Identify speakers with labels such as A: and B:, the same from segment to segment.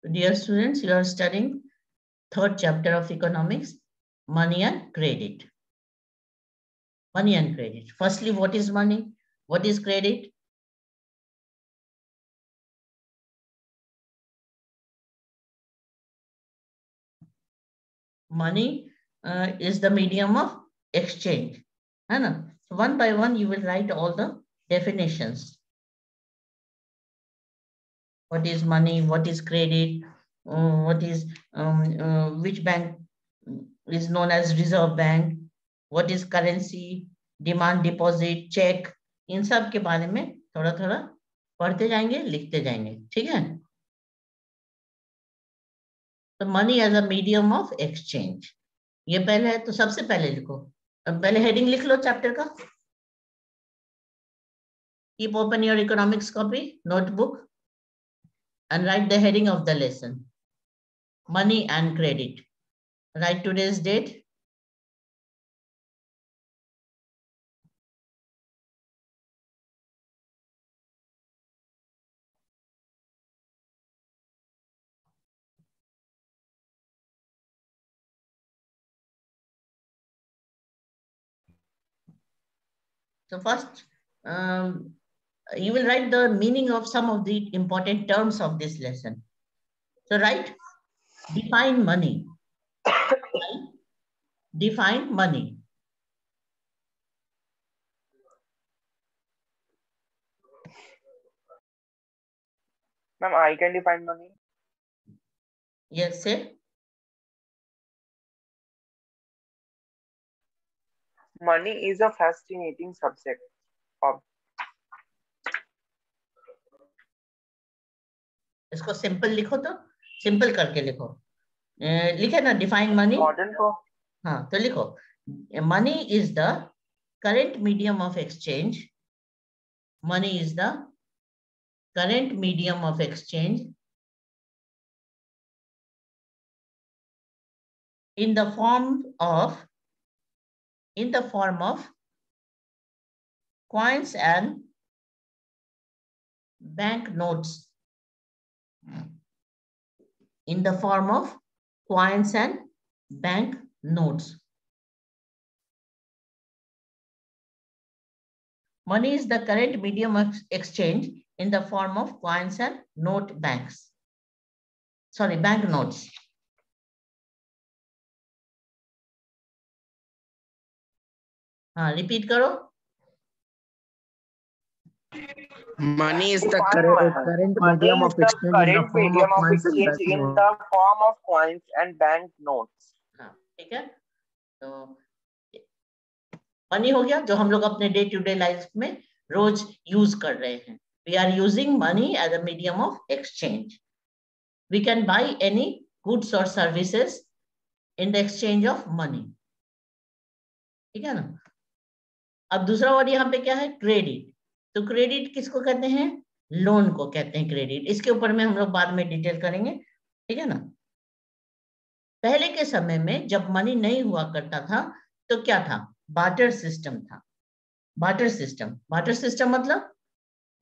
A: Dear students, you are studying third chapter of economics, money and credit. Money and credit. Firstly, what is money? What is credit? Money is the medium of exchange. So one by one, you will write all the definitions. What is money? What is credit? What is which bank is known as Reserve Bank? What is currency? Demand deposit, check. इन सब के बारे में थोड़ा थोड़ा पढ़ते जाएंगे, लिखते जाएंगे, ठीक है? तो money as a medium of exchange, ये पहले है, तो सबसे पहले लिखो, अब पहले हेडिंग लिख लो चैप्टर का. Keep open your economics copy, notebook, and write the heading of the lesson, money and credit. Write today's date. So first, you will write the meaning of some of the important terms of this lesson. So write, define money. Define money.
B: Ma'am, I can define money.
A: Yes, say.
B: Money is a fascinating subject of.
A: इसको simple लिखो, तो simple करके लिखो. लिखे ना define money.
B: Modern को.
A: हाँ, तो लिखो, money is the current medium of exchange. Money is the current medium of exchange in the form of coins and bank notes. In the form of coins and bank notes. Money is the current medium of exchange in the form of coins and bank notes. हाँ, repeat करो.
C: Money is the current medium of exchange in the form of coins and bank notes.
B: In the form of coins and bank notes.
A: हाँ, ठीक है. तो money हो गया जो हम लोग अपने डे टू डे लाइफ में रोज यूज कर रहे हैं. We are using money as a medium of exchange. We can buy any goods or services in the exchange of money. ठीक है ना. अब दूसरा वर्ड यहाँ पे क्या है? क्रेडिट. तो क्रेडिट किसको कहते हैं? लोन को कहते हैं क्रेडिट. इसके ऊपर में हम लोग बाद में डिटेल करेंगे, ठीक है ना. पहले के समय में जब मनी नहीं हुआ करता था तो क्या था? बार्टर सिस्टम था. बार्टर सिस्टम मतलब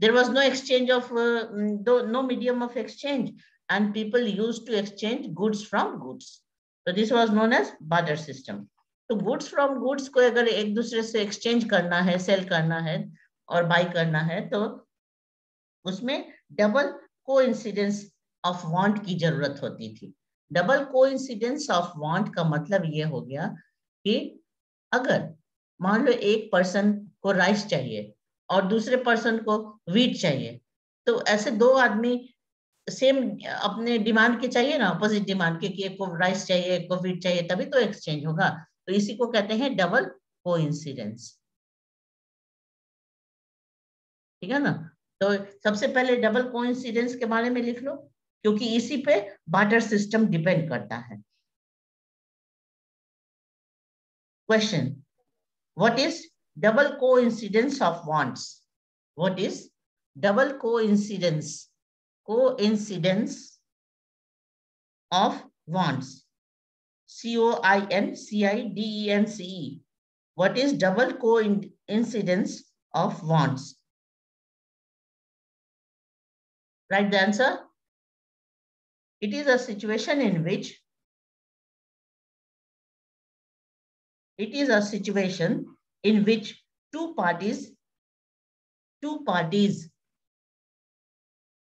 A: there was no exchange of no medium of exchange and people used to exchange goods from goods. So this was known as barter system. तो goods from goods को अगर एक दूसरे से exchange करना है, सेल करना है और बाय करना है तो उसमें डबल कोइंसिडेंस ऑफ वांट की जरूरत होती थी. डबल कोइंसिडेंस ऑफ वांट का मतलब ये हो गया कि अगर मान लो एक पर्सन को राइस चाहिए और दूसरे पर्सन को व्हीट चाहिए, तो ऐसे दो आदमी सेम अपने डिमांड के चाहिए ना, अपोजिट डिमांड के, कि एक को राइस चाहिए एक को व्हीट चाहिए, तभी तो एक्सचेंज होगा. तो इसी को कहते हैं डबल कोइंसिडेंस. ठीक है ना. तो सबसे पहले डबल कोइंसिडेंस के बारे में लिख लो क्योंकि इसी पे बार्टर सिस्टम डिपेंड करता है. Question, what is double coincidence of wants? What is double coincidence of wants? COINCIDENCE. What is double coincidence of wants? Write the answer. It is a situation in which two parties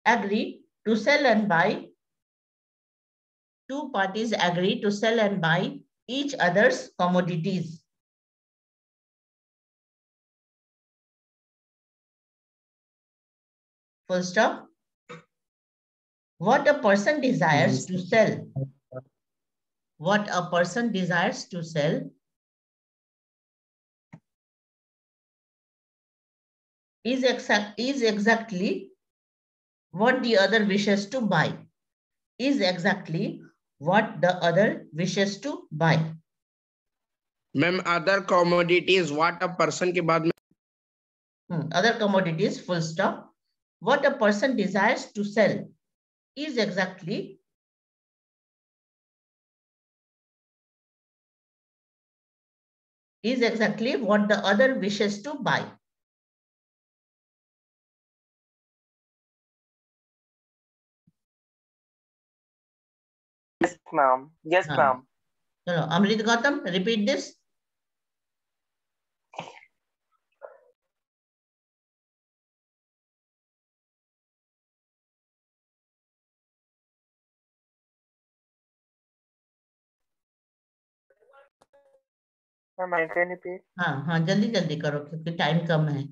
A: agree to sell and buy. Two parties agree to sell and buy each other's commodities. Full stop. What a person desires to sell. What a person desires to sell is exactly what the other wishes to buy. Is exactly what the other wishes to buy.
C: Ma'am other commodities what a person के बाद में
A: other commodities, full stop. What a person desires to sell is exactly what the other wishes to buy.
B: Yes, ma'am. Yes, ma'am.
A: No, Amrit Gautam, repeat this.
B: Ma'am, I can repeat.
A: हाँ, जल्दी जल्दी करो क्योंकि time कम है.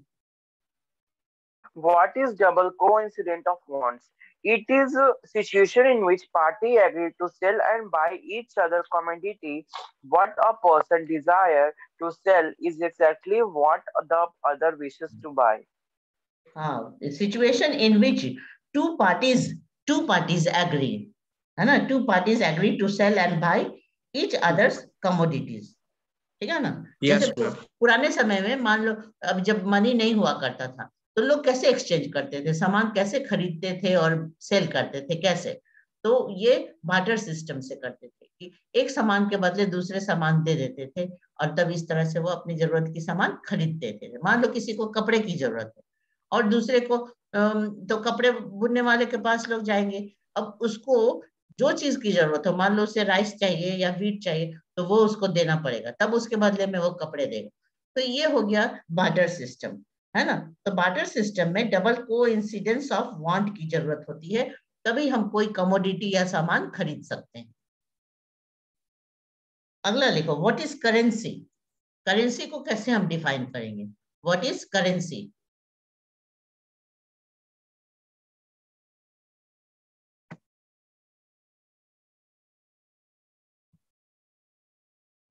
B: What is double coincidence of wants? It is a situation in which party agree to sell and buy each other commodity. What a person desire to sell is exactly what the other wishes to buy.
A: A situation in which two parties agree, है ना? Two parties agree to sell and buy each other's commodities. ठीक है ना? जैसे पुराने समय में मान लो अब जब मनी नहीं हुआ करता था तो लोग कैसे एक्सचेंज करते थे, सामान कैसे खरीदते थे और सेल करते थे, कैसे? तो ये बार्टर सिस्टम से करते थे कि एक सामान के बदले दूसरे सामान दे देते थे और तब इस तरह से वो अपनी जरूरत की सामान खरीदते थे. मान लो किसी को कपड़े की जरूरत है और दूसरे को तो कपड़े बुनने वाले के पास लोग जाएंगे. अब उसको जो चीज की जरूरत हो, मान लो उसे राइस चाहिए या व्हीट चाहिए, तो वो उसको देना पड़ेगा, तब उसके बदले में वो कपड़े देगा. तो ये हो गया बार्टर सिस्टम, है ना? तो बार्टर सिस्टम में डबल कोइंसिडेंस ऑफ वांट की जरूरत होती है, तभी हम कोई कमोडिटी या सामान खरीद सकते हैं. अगला लिखो, व्हाट इज करेंसी. करेंसी को कैसे हम डिफाइन करेंगे? What is currency?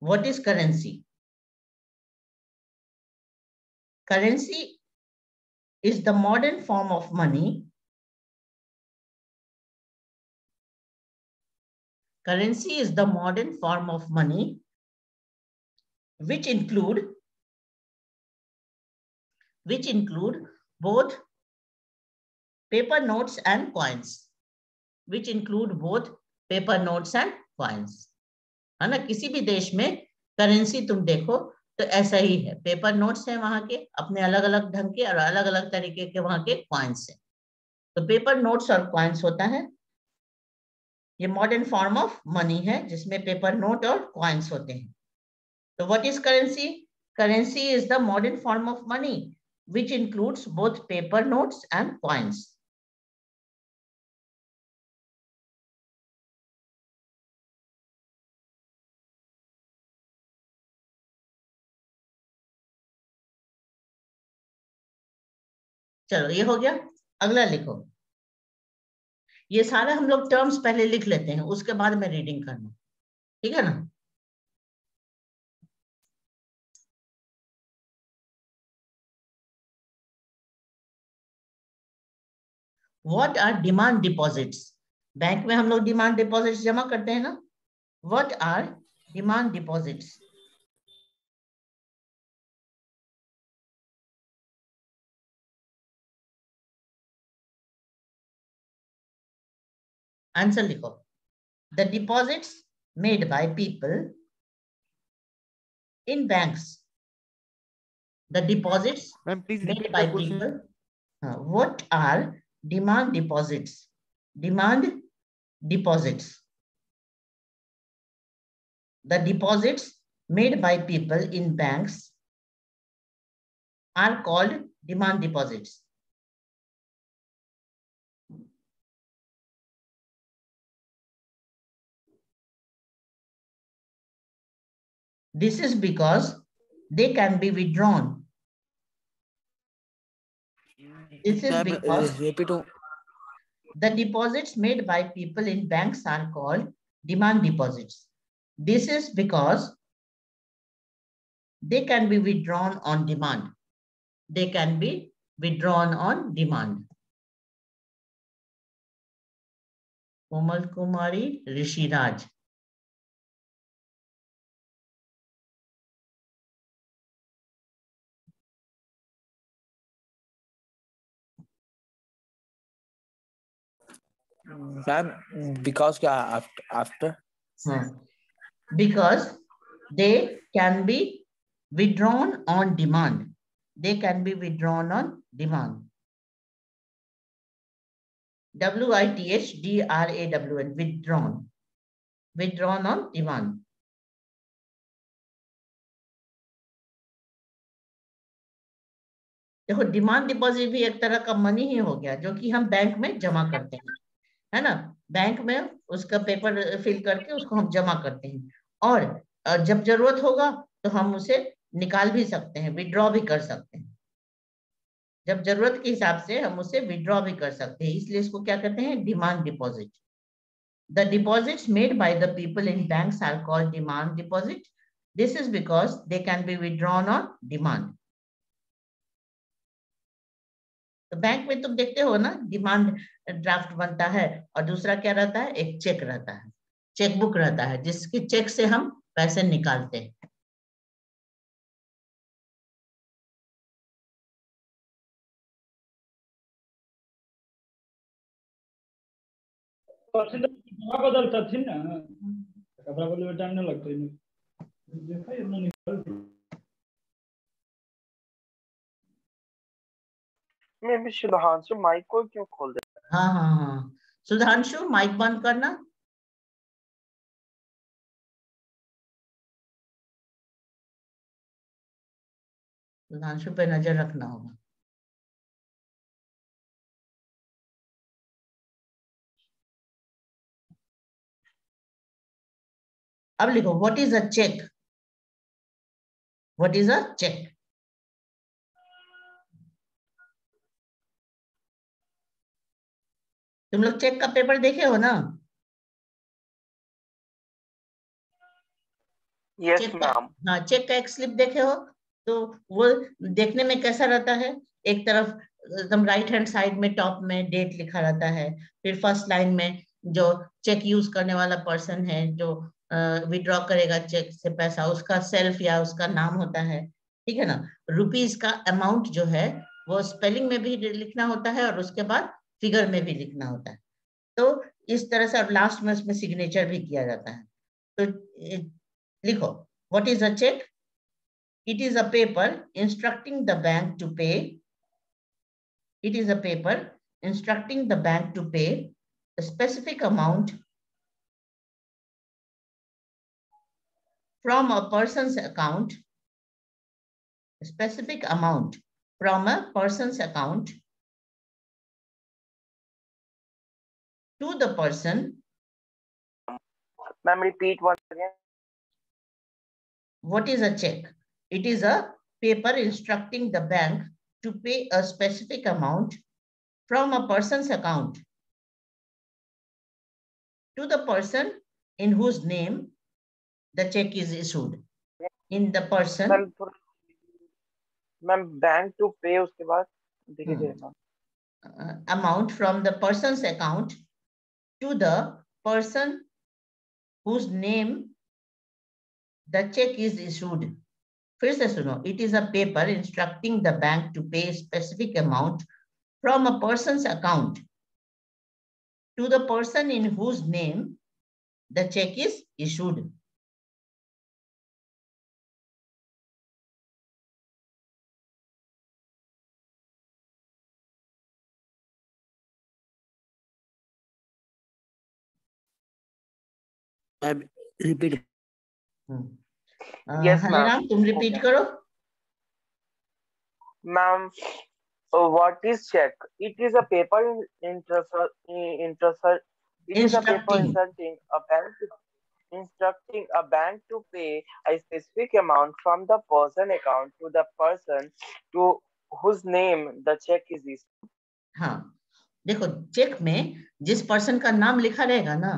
A: What is currency? Currency is the modern form of money. Currency is the modern form of money which include both paper notes and coins. Which include both paper notes and coins. है ना? किसी भी देश में currency तुम देखो तो ऐसा ही है, पेपर नोट्स है वहां के अपने अलग अलग ढंग के और अलग अलग तरीके के वहां के कॉइन्स है. तो पेपर नोट्स और कॉइन्स होता है, ये मॉडर्न फॉर्म ऑफ मनी है जिसमें पेपर नोट और कॉइन्स होते हैं. तो what is currency? Currency is the modern form of money which includes both paper notes and coins. चलो ये हो गया. अगला लिखो. ये सारा हम लोग टर्म्स पहले लिख लेते हैं, उसके बाद में रीडिंग करना, ठीक है ना? What are demand deposits? Bank में हम लोग डिमांड डिपॉजिट्स जमा करते हैं ना. What are demand deposits? Answer लिखो. The deposits made by people in banks. The deposits made by people. What are demand deposits? Demand deposits. The deposits made by people in banks are called demand deposits. This is because they can be withdrawn. This is because the deposits made by people in banks are called demand deposits. This is because they can be withdrawn on demand. They can be withdrawn on demand. Komal Kumari Rishiraj.
C: Because after?
A: Because they can be withdrawn on demand. They can be withdrawn on demand. WITHDRAWN, withdrawn. Withdrawn on demand. देखो demand deposit भी एक तरह का money ही हो गया जो कि हम बैंक में जमा करते हैं, है ना। बैंक में उसका पेपर फिल करके उसको हम जमा करते हैं और जब जरूरत होगा तो हम उसे निकाल भी सकते हैं, विड्रॉ भी कर सकते हैं। जब जरूरत के हिसाब से हम उसे विड्रॉ भी कर सकते हैं, इसलिए इसको क्या कहते हैं, demand deposit. The deposits made by the people in banks are called demand deposit. This is because they can be withdrawn on demand. तो बैंक में तुम देखते हो ना, डिमांड ड्राफ्ट बनता है और दूसरा क्या रहता है, एक चेक रहता है, चेक बुक रहता है, जिसके चेक से हम पैसे निकालते हैं।
D: बदलता थी ना, कपड़ा बदलने टाइम नहीं लगता है। देखा ये नहीं निकलती।
B: मैं भी सुधांशु माइक को क्यों खोल दे?
A: हाँ हाँ हाँ, सुधांशु माइक बंद करना। सुधांशु पे नजर रखना होगा। अब लिखो, what is a cheque? What is a cheque? तुम लोग चेक का पेपर देखे हो ना?
B: Yes ma'am.
A: हाँ, चेक का एक स्लिप देखे हो तो वो देखने में कैसा रहता है, एक तरफ एकदम राइट हैंड साइड में टॉप में डेट लिखा रहता है, फिर फर्स्ट लाइन में जो चेक यूज करने वाला पर्सन है, जो विड्रॉ करेगा चेक से पैसा, उसका सेल्फ या उसका नाम होता है, ठीक है ना। रुपीज का अमाउंट जो है वो स्पेलिंग में भी लिखना होता है और उसके बाद फिगर में भी लिखना होता है। तो इस तरह से अब लास्ट में उसमें सिग्नेचर भी किया जाता है। तो लिखो, what is a cheque? It is a paper instructing the bank to pay. It is a paper instructing the bank to pay a specific amount from a person's account, a specific amount from a person's account to the person.
B: Ma'am, repeat once again.
A: What is a check? It is a paper instructing the bank to pay a specific amount from a person's account to the person in whose name the check is issued. In the person.
B: Ma'am, bank to pay उसके बाद देखिए
A: amount from the person's account to the person whose name the check is issued. फिर से सुनो, it is a paper instructing the bank to pay a specific amount from a person's account to the person in whose name the check is issued.
C: Repeat.
B: Yes,
A: Hare
B: ma'am.
A: Ram, तुम repeat करो।
B: Ma'am, what is check? It is a paper it is a paper
A: instructing.
B: instructing a bank to pay a specific amount from the person account to the person to whose name the check is issued.
A: हाँ, देखो check में जिस person का नाम लिखा रहेगा ना,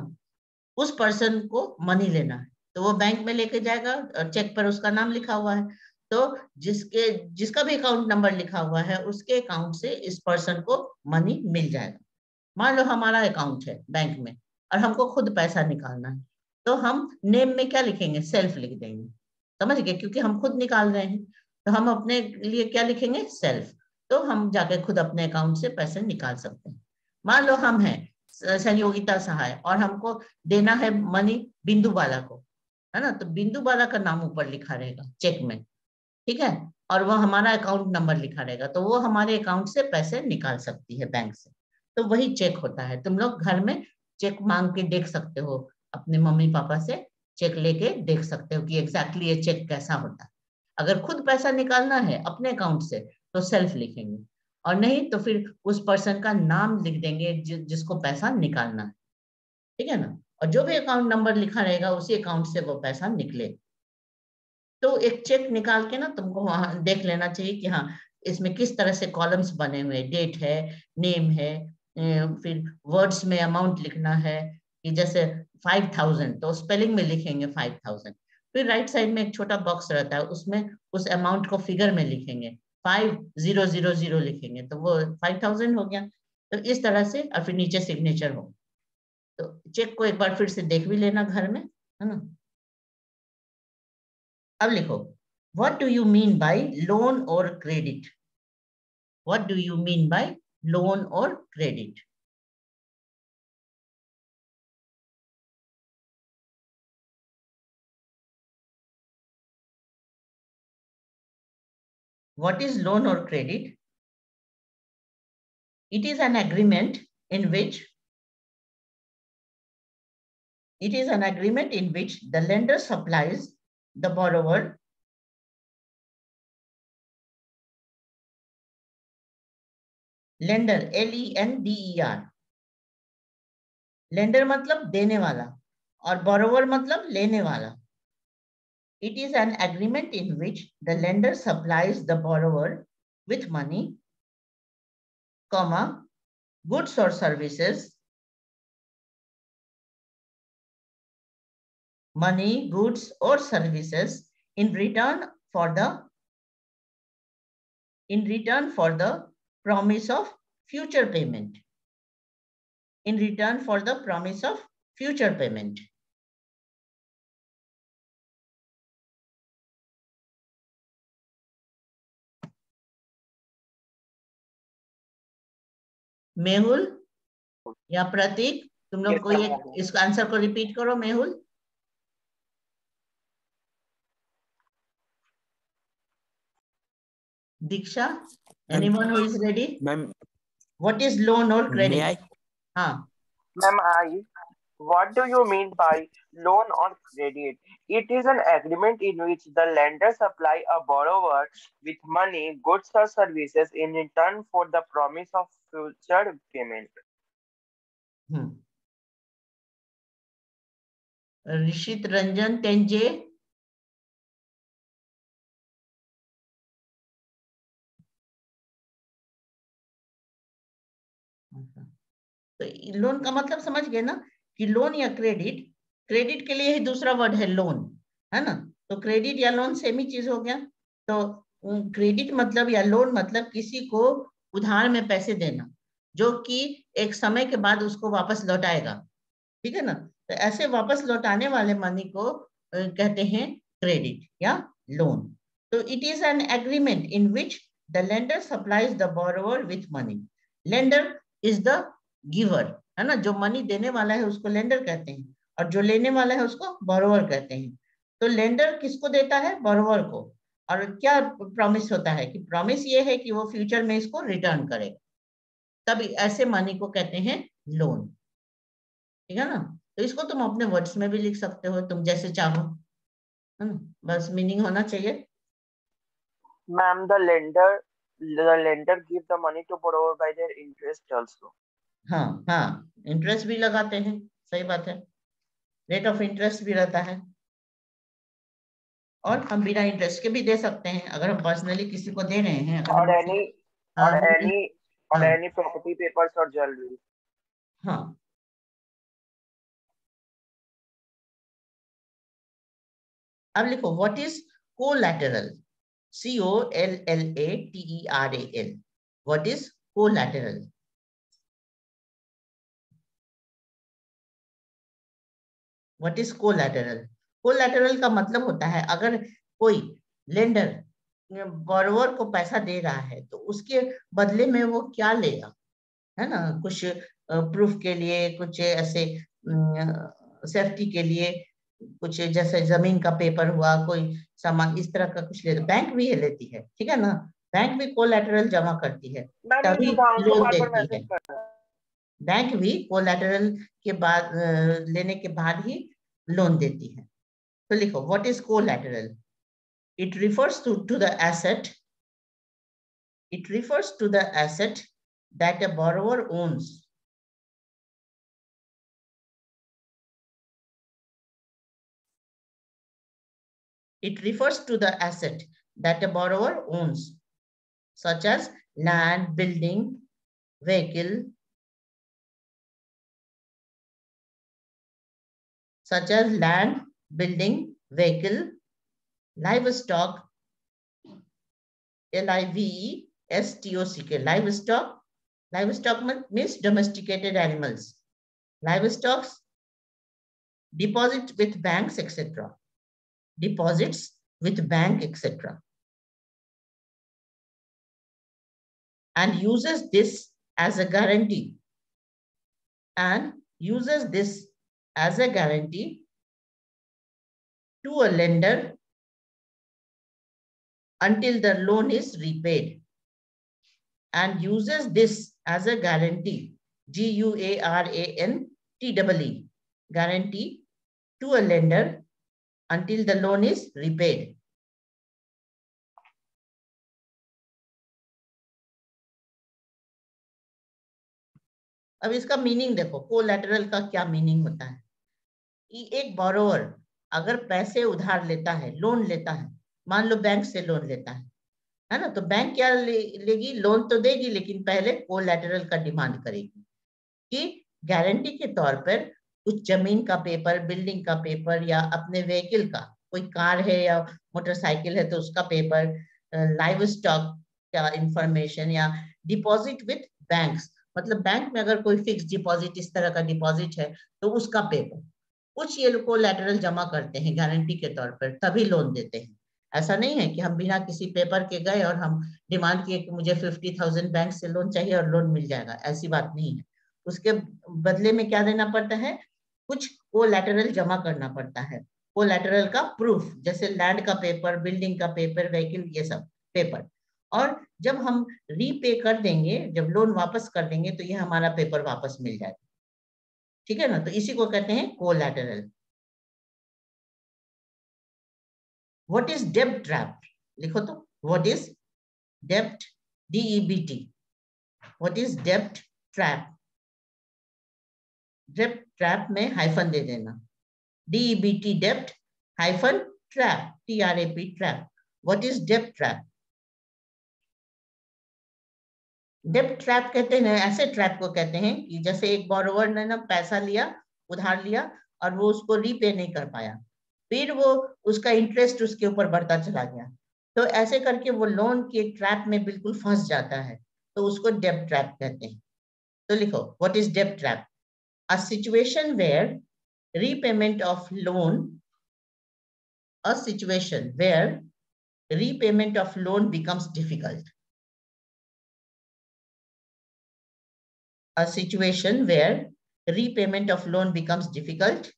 A: उस पर्सन को मनी लेना है, तो वो बैंक में लेके जाएगा और चेक पर उसका नाम लिखा हुआ है, तो जिसका भी अकाउंट नंबर लिखा हुआ है उसके अकाउंट से इस पर्सन को मनी मिल जाएगा। मान लो हमारा अकाउंट है बैंक में और हमको खुद पैसा निकालना है, तो हम नेम में क्या लिखेंगे? सेल्फ लिख देंगे, समझ गए? क्योंकि हम खुद निकाल रहे हैं, तो हम अपने लिए क्या लिखेंगे? सेल्फ। तो हम जाके खुद अपने अकाउंट से पैसे निकाल सकते हैं। मान लो हम हैं सहयोगिता सहाय और हमको देना है मनी बिंदु बाला को, है ना, तो बिंदु बाला का नाम ऊपर लिखा रहेगा चेक में, ठीक है, और वो हमारा अकाउंट नंबर लिखा रहेगा, तो वो हमारे अकाउंट से पैसे निकाल सकती है बैंक से। तो वही चेक होता है। तुम लोग घर में चेक मांग के देख सकते हो, अपने मम्मी पापा से चेक लेके देख सकते हो कि एग्जैक्टली ये चेक कैसा होता है। अगर खुद पैसा निकालना है अपने अकाउंट से तो सेल्फ लिखेंगे, और नहीं तो फिर उस पर्सन का नाम लिख देंगे जिसको पैसा निकालना है, ठीक है ना, और जो भी अकाउंट नंबर लिखा रहेगा उसी अकाउंट से वो पैसा निकले। तो एक चेक निकाल के ना तुमको वहां देख लेना चाहिए कि हाँ इसमें किस तरह से कॉलम्स बने हुए हैं, डेट है, नेम है, फिर वर्ड्स में अमाउंट लिखना है, कि जैसे 5000 तो स्पेलिंग में लिखेंगे 5000, फिर राइट साइड में एक छोटा बॉक्स रहता है, उसमें उस अमाउंट को फिगर में लिखेंगे, 5000 लिखेंगे, तो वो 5000 हो गया। तो इस तरह से, और फिर नीचे सिग्नेचर हो। तो चेक को एक बार फिर से देख भी लेना घर में, है ना। अब लिखो, what do you mean by loan or credit? What do you mean by loan or credit? What is loan or credit? It is an agreement in which the lender supplies the borrower lender, LENDER, lender मतलब देने वाला और borrower मतलब लेने वाला। It is an agreement in which the lender supplies the borrower with money, comma, goods or services, money, goods or services in return for the promise of future payment. In return for the promise of future payment. Mehul या प्रतीक, तुम लोग कोई एक इस answer को repeat करो। मेहुल, दीक्षा, anyone who is ready? What is loan or credit? हाँ,
B: Ma'am, what do you mean by loan or credit? It is an agreement in which the lender supply a borrower with money, goods or services in return for the promise of future payment.
A: Rishit Ranjan 10J, तो loan का मतलब समझ गए ना कि loan या credit, credit के लिए ही दूसरा वर्ड है लोन, है ना, तो क्रेडिट या लोन सेम ही चीज हो गया। तो क्रेडिट मतलब या लोन मतलब किसी को उधार में पैसे देना जो कि एक समय के बाद उसको वापस लौटाएगा, ठीक है ना, तो ऐसे वापस लौटाने वाले मनी को कहते हैं क्रेडिट या लोन। तो it is an agreement in which the lender supplies the borrower with money. Lender is the giver, है ना, जो मनी देने वाला है उसको लेंडर कहते हैं और जो लेने वाला है उसको बोरोवर कहते हैं। तो लेंडर किसको देता है? बोरोवर को। और क्या प्रॉमिस होता है कि प्रॉमिस ये है कि वो फ्यूचर में इसको रिटर्न करेगा, तब ऐसे मनी को कहते हैं लोन, ठीक है ना। तो इसको तुम अपने वर्ड्स में भी लिख सकते हो, तुम जैसे चाहो, है ना, बस मीनिंग होना चाहिए।
B: Ma'am, the lender give the money to borrower by their interest also.
A: हाँ हाँ, इंटरेस्ट भी लगाते हैं, सही बात है, रेट ऑफ इंटरेस्ट भी रहता है। और हम बिना इंटरेस्ट के भी दे सकते हैं, अगर हम पर्सनली किसी को दे रहे हैं, अगर
B: Or
A: हम
B: any or
A: हाँ
B: any or
A: हाँ
B: any property papers or jewelry.
A: हाँ। अब लिखो what is collateral, COLLATERAL, what is collateral? What is collateral? Collateral का मतलब होता है अगर कोई लेंडर बोरोवर को पैसा दे रहा है तो उसके बदले में वो क्या लेगा, है ना, कुछ प्रूफ के लिए, कुछ ऐसे सेफ्टी के लिए, कुछ जैसे जमीन का पेपर हुआ, कोई सामान इस तरह का कुछ ले, बैंक भी ये लेती है, ठीक है ना, बैंक भी कोलैटरल जमा करती है
B: मैम ये
A: तभी
B: शुभांशु
A: लोन
B: बार बार
A: देती
B: मैसेज
A: है।
B: कर रहा है।
A: बैंक भी कोलैटरल के बाद लेने के बाद ही लोन देती है। तो लिखो what is collateral? It refers to the asset, it refers to the asset that a borrower owns it refers to the asset that a borrower owns such as land, building, vehicle, such as land, building, vehicle, livestock, LIVESTOCK, livestock, livestock means domesticated animals, livestock, deposit with banks, etc., deposits with bank, etc., and uses this as a guarantee, and uses this as a guarantee to a lender until the loan is repaid, and uses this as a guarantee, GUARANTEE, guarantee to a lender until the loan is repaid. अब इसका meaning देखो, collateral का क्या meaning होता है कि एक borrower अगर पैसे उधार लेता है, लोन लेता है, मान लो बैंक से लोन लेता है ना, तो बैंक क्या लेगी, लोन तो देगी लेकिन पहले कोलैटरल का डिमांड करेगी कि गारंटी के तौर पर कुछ जमीन का पेपर, बिल्डिंग का पेपर, या अपने व्हीकल का, कोई कार है या मोटरसाइकिल है तो उसका पेपर, लाइव स्टॉक का इंफॉर्मेशन, या डिपॉजिट विथ बैंक्स, मतलब बैंक में अगर कोई फिक्स डिपॉजिट इस तरह का डिपॉजिट है तो उसका पेपर, कुछ ये लोग कोलैटरल जमा करते हैं गारंटी के तौर पर, तभी लोन देते हैं। ऐसा नहीं है कि हम बिना किसी पेपर के गए और हम डिमांड किए कि मुझे 50,000 बैंक से लोन चाहिए और लोन मिल जाएगा, ऐसी बात नहीं है। उसके बदले में क्या देना पड़ता है, कुछ कोलैटरल जमा करना पड़ता है, कोलैटरल का प्रूफ, जैसे लैंड का पेपर, बिल्डिंग का पेपर, व्हीकल, ये सब पेपर। और जब हम रीपे कर देंगे, जब लोन वापस कर देंगे तो ये हमारा पेपर वापस मिल जाएगा, ठीक है ना, तो इसी को कहते हैं कोलैटरल। व्हाट इज डेब्ट ट्रैप? लिखो तो, व्हाट इज डेब्ट, DEBT, व्हाट इज डेब्ट ट्रैप? डेब्ट ट्रैप में हाइफन दे देना, DEBT, डेब्ट hyphen trap, TRAP, trap. What is डेब्ट ट्रैप? डेब्ट ट्रैप कहते हैं, ऐसे ट्रैप को कहते हैं कि जैसे एक बोरोवर ने ना पैसा लिया, उधार लिया, और वो उसको रीपे नहीं कर पाया, फिर वो उसका इंटरेस्ट उसके ऊपर बढ़ता चला गया, तो ऐसे करके वो लोन के ट्रैप में बिल्कुल फंस जाता है, तो उसको डेब्ट ट्रैप कहते हैं। तो लिखो व्हाट इज डेब्ट trap? A situation where repayment of loan, a situation where repayment of loan becomes difficult, a situation where repayment of loan becomes difficult,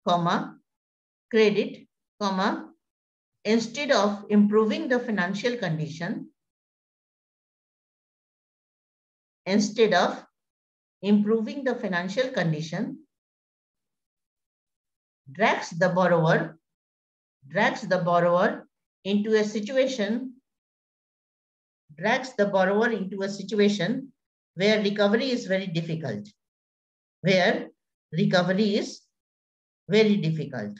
A: comma, credit, comma, instead of improving the financial condition, instead of improving the financial condition, drags the borrower into a situation, where recovery is very difficult, where recovery is very difficult.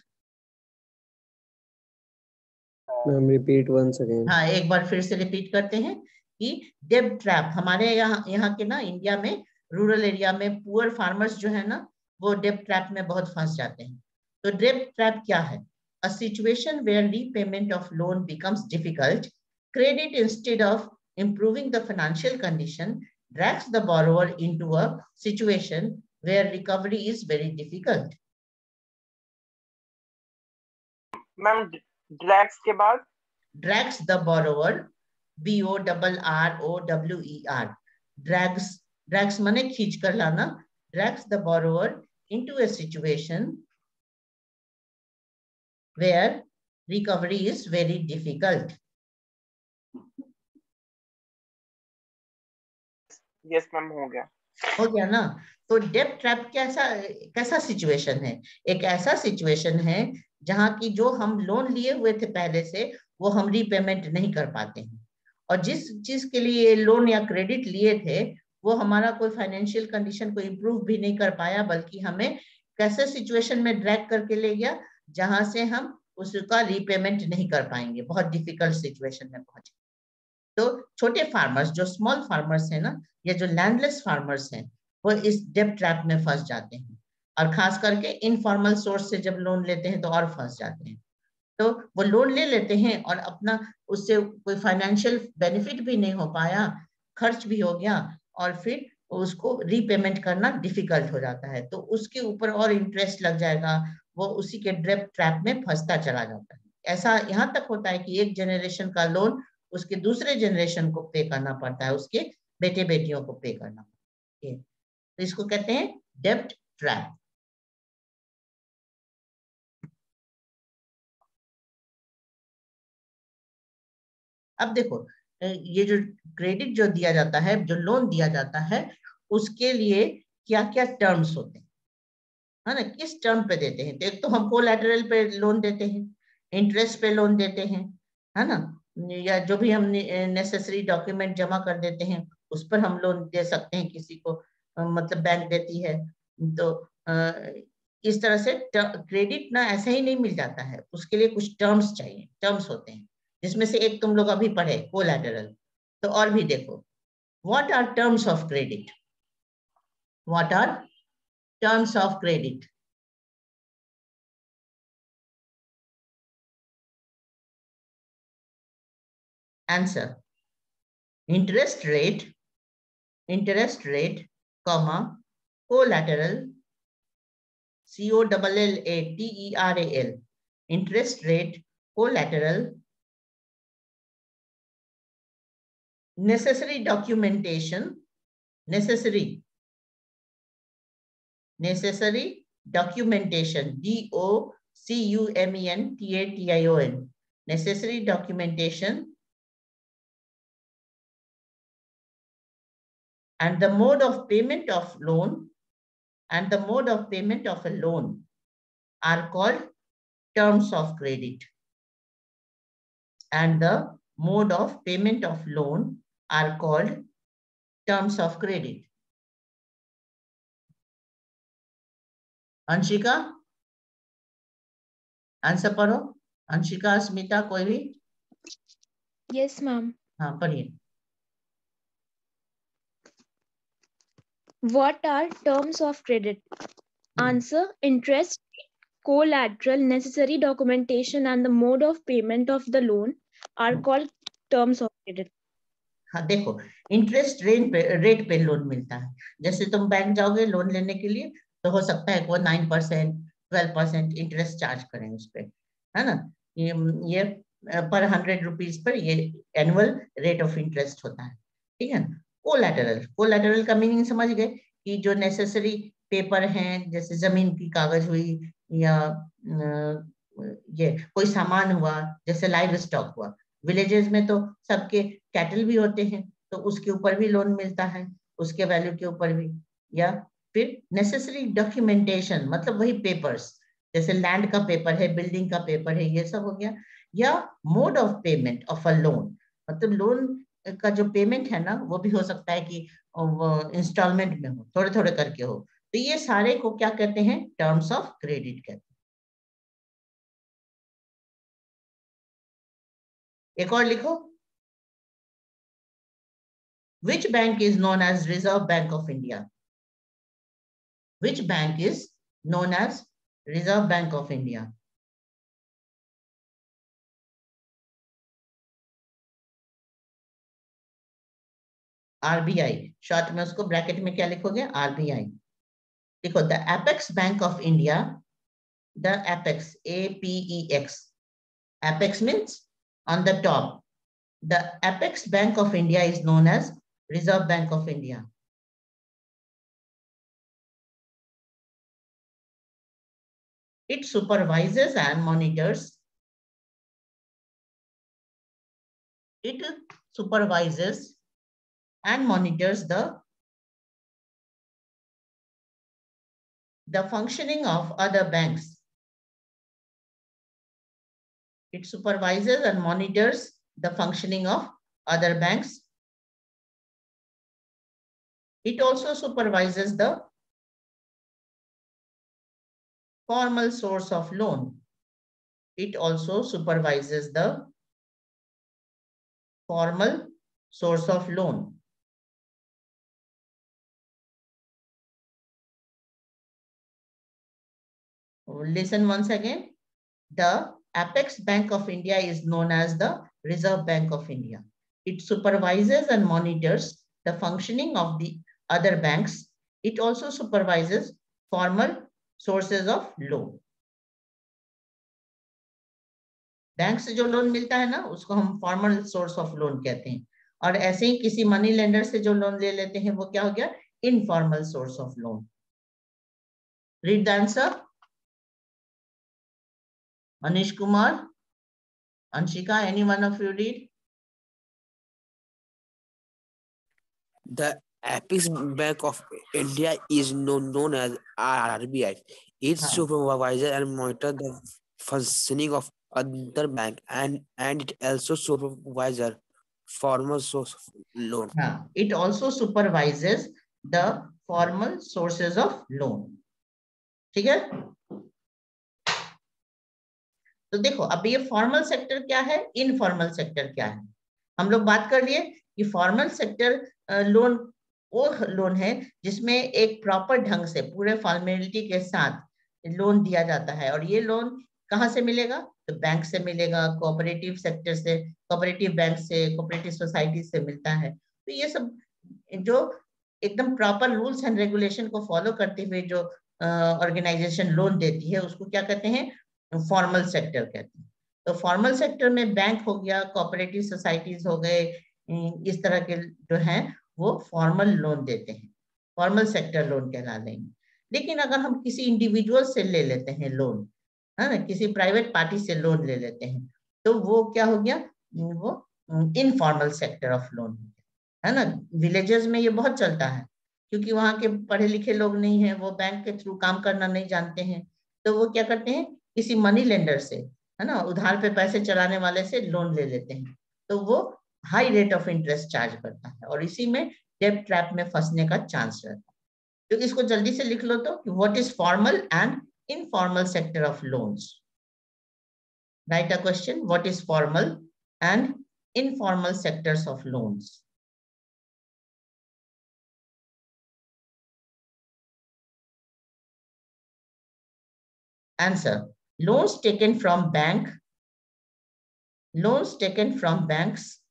E: Ma'am repeat once again.
A: हाँ, एक बार फिर से repeat करते हैं कि डेब्ट trap हमारे यहाँ के ना इंडिया में रूरल एरिया में पुअर फार्मर्स जो है ना वो डेब्ट ट्रैप में बहुत फंस जाते हैं. तो डेब्ट ट्रैप क्या है? A situation where repayment of loan becomes difficult, credit instead of improving the financial condition drags the borrower into a situation where recovery is very difficult.
B: Ma'am drags के बाद
A: drags the borrower, BORROWER, drags माने खींच कर लाना, drags the borrower into a situation where recovery is very difficult.
B: Yes ma'am हो गया
A: ना? तो डेब्ट ट्रैप कैसा सिचुएशन है? एक ऐसा सिचुएशन है जहां की जो हम लोन लिए हुए थे पहले से वो हम रीपेमेंट नहीं कर पाते हैं, और जिस चीज के लिए लोन या क्रेडिट लिए थे वो हमारा कोई फाइनेंशियल कंडीशन को इम्प्रूव भी नहीं कर पाया, बल्कि हमें कैसे सिचुएशन में ड्रैग करके ले गया जहां से हम उसका रीपेमेंट नहीं कर पाएंगे, बहुत डिफिकल्ट सिचुएशन में पहुंचे. तो छोटे फार्मर्स जो स्मॉल फार्मर्स हैं ना, या जो लैंडलेस फार्मर्स हैं, वो इस डेब्ट ट्रैप में फंस जाते हैं, और खास करके इनफॉर्मल सोर्स से जब लोन लेते हैं तो और फंस जाते हैं. तो वो लोन ले लेते हैं और अपना उससे कोई फाइनेंशियल बेनिफिट भी नहीं हो पाया, खर्च भी हो गया, और फिर उसको रीपेमेंट करना डिफिकल्ट हो जाता है, तो उसके ऊपर और इंटरेस्ट लग जाएगा, वो उसी के डेब्ट ट्रैप में फंसता चला जाता है. ऐसा यहाँ तक होता है कि एक जनरेशन का लोन उसके दूसरे जनरेशन को पे करना पड़ता है, उसके बेटे बेटियों को पे करना पड़ता है. तो इसको कहते हैं डेब्ट ट्रैप. अब देखो, ये जो क्रेडिट जो दिया जाता है, जो लोन दिया जाता है, उसके लिए क्या क्या टर्म्स होते हैं, है ना? किस टर्म पे देते हैं? तो एक तो हम कोलैटरल पे लोन देते हैं, इंटरेस्ट पे लोन देते हैं, है ना, या जो भी हम नेसेसरी डॉक्यूमेंट जमा कर देते हैं उस पर हम लोन दे सकते हैं किसी को, मतलब बैंक देती है. तो इस तरह से क्रेडिट ना ऐसा ही नहीं मिल जाता है, उसके लिए कुछ टर्म्स चाहिए, टर्म्स होते हैं, जिसमें से एक तुम लोग अभी पढ़े, कोलैटरल. तो और भी देखो, what are terms of credit? What are terms of credit? Answer: interest rate, comma, collateral, COLLATERAL, interest rate, collateral, necessary documentation, necessary documentation, DOCUMENTATION, necessary documentation, and the mode of payment of loan, and the mode of payment of a loan are called terms of credit. And the mode of payment of loan are called terms of credit. Anshika, answer पढ़ो. अंशिका, स्मिता, कोई भी?
F: Yes ma'am.
A: हाँ, पढ़िए.
F: What are terms of credit? Answer: interest, collateral, necessary documentation, and the mode of payment of the loan are called terms of credit.
A: हाँ, देखो, interest rate पे loan मिलता है. जैसे तुम बैंक जाओगे लोन लेने के लिए, तो हो सकता है वो 9%, 12% इंटरेस्ट चार्ज करें उस पर, है ना. ये पर 100 रुपीज पर ये एनुअल रेट ऑफ इंटरेस्ट होता है. ठीक है. कोलैटरल का मीनिंग समझ गए कि जो नेसेसरी पेपर हैं, जैसे जमीन की कागज हुई या ये कोई सामान हुआ, जैसे लाइव स्टॉक हुआ। विलेजेस में तो सबके कैटल भी होते हैं, तो उसके ऊपर भी लोन मिलता है, उसके वैल्यू के ऊपर भी। या फिर नेसेसरी डॉक्यूमेंटेशन, मतलब वही पेपर्स, जैसे लैंड का पेपर है, बिल्डिंग का पेपर है, ये सब हो गया। या mode of payment of a loan, मतलब लोन का जो पेमेंट है ना, वो भी हो सकता है कि इंस्टॉलमेंट में हो, थोड़े थोड़े करके हो। तो ये सारे को क्या कहते हैं? टर्म्स ऑफ क्रेडिट कहते हैं। एक और लिखो, which bank is known as Reserve Bank of India? Which bank is known as Reserve Bank of India? RBI, short में उसको ब्रैकेट में क्या लिखोगे? RBI। देखो, the apex bank of India, the apex, APEX, apex means on the top. The apex bank of India is known as Reserve Bank of India. It supervises and monitors. It supervises and monitors the functioning of other banks. It supervises and monitors the functioning of other banks. It also supervises the formal source of loan. It also supervises the formal source of loan. Listen once again. The Apex Bank of India is known as the Reserve Bank of India. It supervises and monitors the functioning of the other banks. It also supervises formal sources of loan. Bank से जो loan मिलता है ना, उसको हम formal source of loan कहते हैं। और ऐसे ही किसी मनी लेंडर से जो लोन ले लेते हैं, वो क्या हो गया? Informal source of loan. Read the answer. Anish Kumar, Anshika, any one of you read?
C: The Apex Bank of India is known as RBI. It supervises and monitors the functioning of other bank and it also supervises formal source of loan.
A: It also supervises the formal sources of loan. ठीक है? तो देखो, अब ये formal sector क्या है, informal sector क्या है, हम लोग बात कर लिए कि फॉर्मल सेक्टर लोन वो लोन है जिसमें एक प्रॉपर ढंग से पूरे फॉर्मेलिटी के साथ लोन दिया जाता है। और ये लोन कहाँ से मिलेगा? तो बैंक से मिलेगा, कोऑपरेटिव सेक्टर से, कोऑपरेटिव बैंक से, कोऑपरेटिव सोसाइटी से मिलता है। तो ये सब जो एकदम प्रॉपर रूल्स एंड रेगुलेशन को फॉलो करते हुए जो ऑर्गेनाइजेशन लोन देती है, उसको क्या कहते हैं? फॉर्मल सेक्टर कहते हैं। तो फॉर्मल सेक्टर में बैंक हो गया, कोऑपरेटिव सोसाइटीज हो गए, इस तरह के जो हैं वो फॉर्मल लोन देते हैं, फॉर्मल सेक्टर लोन कहला देंगे। लेकिन अगर हम किसी इंडिविजुअल से ले लेते हैं लोन, है ना, किसी प्राइवेट पार्टी से लोन ले लेते हैं, तो वो क्या हो गया? वो इनफॉर्मल सेक्टर ऑफ लोन, है ना। विलेजेस में ये बहुत चलता है, क्योंकि वहां के पढ़े लिखे लोग नहीं है, वो बैंक के थ्रू काम करना नहीं जानते हैं, तो वो क्या करते हैं? किसी मनी लेंडर से, है ना, उधार पे पैसे चलाने वाले से लोन ले लेते हैं। तो वो high rate of interest charge करता है और इसी में डेब्ट ट्रैप में फंसने का चांस रहता है। तो इसको जल्दी से लिख लो तो, what is formal and informal sector of loans. Right a question, what is formal and informal sectors of loans. Answer: loans taken from banks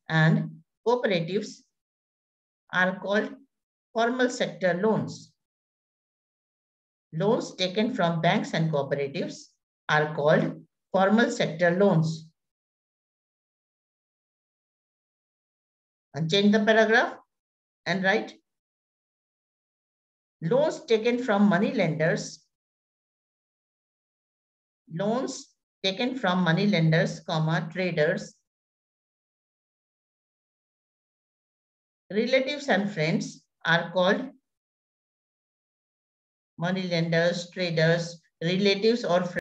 A: and cooperatives are called formal sector loans. Loans taken from banks and cooperatives are called formal sector loans. And change the paragraph and write: loans taken from money lenders loans taken from money lenders, traders, relatives and friends are called money lenders, traders, relatives or friends.